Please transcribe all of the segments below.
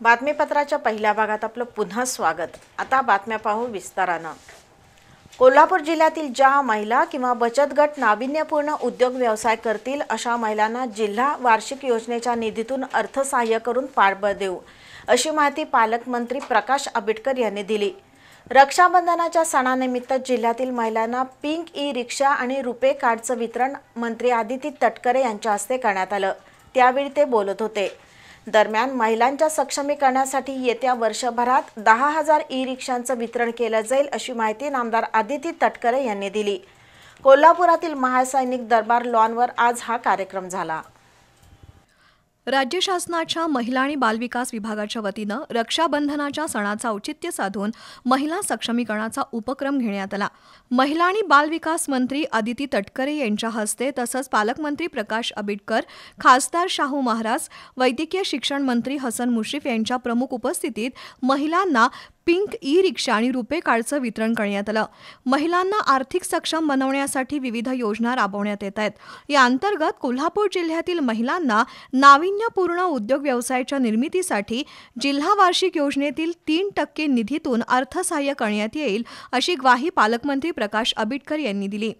बातमीपत्राच्या पहिल्या भागात आपलं पुन्हा स्वागत। आता बातम्या पाहू विस्तारानं। कोल्हापूर जिल्ह्यातील ज्या महिला किंवा बचत गट नाविन्यपूर्ण उद्योग व्यवसाय करतील अशा महिलांना जिल्हा वार्षिक योजनेच्या निधीतून अर्थसहाय्य करून पाठबळ देऊ, अशी माहिती पालकमंत्री प्रकाश आंबेडकर यांनी दिली। रक्षाबंधनाच्या सणानिमित्त जिल्ह्यातील महिलांना पिंक ई-रिक्षा आणि रुपे कार्डचं वितरण मंत्री आदिती तटकरे यांच्या हस्ते करण्यात आलं। त्यावेळी ते बोलत होते। दरम्यान महिलांच्या सक्षमीकरणासाठी येत्या वर्षभरात 10,000 ई-रिक्षांचं वितरण केलं जाईल, अशी माहिती नामदार आदिती तटकरे यांनी दिली। कोल्हापुरातील महासैनिक दरबार लॉनवर आज हा कार्यक्रम झाला। राज्य शासनाच्या महिला आणि बालविकास विभागाच्या वतीनं रक्षाबंधनाच्या सणाचं औचित्य साधून महिला सक्षमीकरणाचा उपक्रम घेण्यात आला। महिला आणि बालविकास मंत्री आदिती तटकरे यांच्या हस्ते तसंच पालकमंत्री प्रकाश आंबेडकर, खासदार शाहू महाराज, वैद्यकीय शिक्षण मंत्री हसन मुश्रीफ यांच्या प्रमुख उपस्थितीत महिलांना पिंक ई-रिक्षा आणि रुपे कार्डचं वितरण करण्यात आलं। महिलांना आर्थिक सक्षम बनवण्यासाठी विविध योजना राबवण्यात येत आहेत। या अंतर्गत कोल्हापूर जिल्ह्यातील महिलांना नाविन्यपूर्ण उद्योग व्यवसायाच्या निर्मितीसाठी जिल्हा वार्षिक योजनेतील 3% निधीतून अर्थसहाय्य करण्यात येईल, अशी ग्वाही पालकमंत्री प्रकाश आंबेडकर यांनी दिली।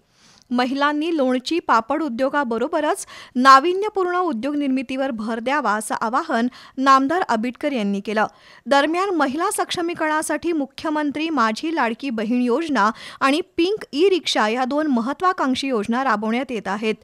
महिलांनी लोणची पापड उद्योगाबरोबरच नाविन्यपूर्ण उद्योग निर्मितीवर भर द्यावा, असं आवाहन नामदार आंबेडकर यांनी केलं। दरम्यान महिला सक्षमीकरणासाठी मुख्यमंत्री माझी लाडकी बहीण योजना आणि पिंक ई-रिक्षा या 2 महत्त्वाकांक्षी योजना राबवण्यात येत आहेत।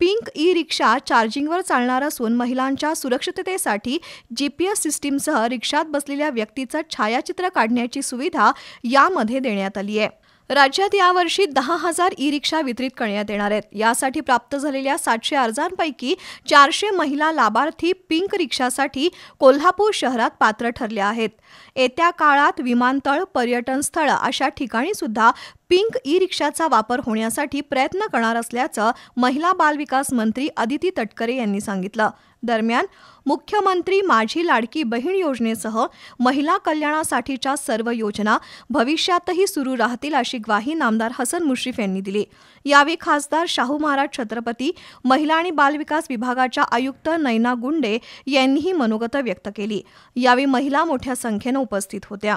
पिंक ई-रिक्षा चार्जिंगवर चालणार असून महिलांच्या सुरक्षिततेसाठी GPS सिस्टीमसह रिक्षात बसलेल्या व्यक्तीचं छायाचित्र काढण्याची सुविधा यामध्ये देण्यात आली आहे। राज्यात यावर्षी 10,000 ई-रिक्षा वितरित करण्यात येणार आहेत। यासाठी प्राप्त झालेल्या 700 अर्जांपैकी 400 महिला लाभार्थी पिंक रिक्षासाठी कोल्हापूर शहरात पात्र ठरल्या आहेत। येत्या काळात विमानतळ, पर्यटन स्थळ अशा ठिकाणी सुद्धा पिंक ई-रिक्षाचा वापर होण्यासाठी प्रयत्न करणार असल्याचं महिला बालविकास मंत्री आदिती तटकरे यांनी सांगितलं। दरम्यान मुख्यमंत्री माझी लाडकी बहीण योजनेसह महिला कल्याणासाठीच्या सर्व योजना भविष्यातही सुरू राहतील, अशी ग्वाही नामदार हसन मुश्रीफ यांनी दिली। यावेळी खासदार शाहू महाराज छत्रपती, महिला आणि बालविकास विभागाच्या आयुक्त नैना गुंडे यांनीही मनोगत व्यक्त केली। यावेळी महिला मोठ्या संख्येनं उपस्थित होत्या।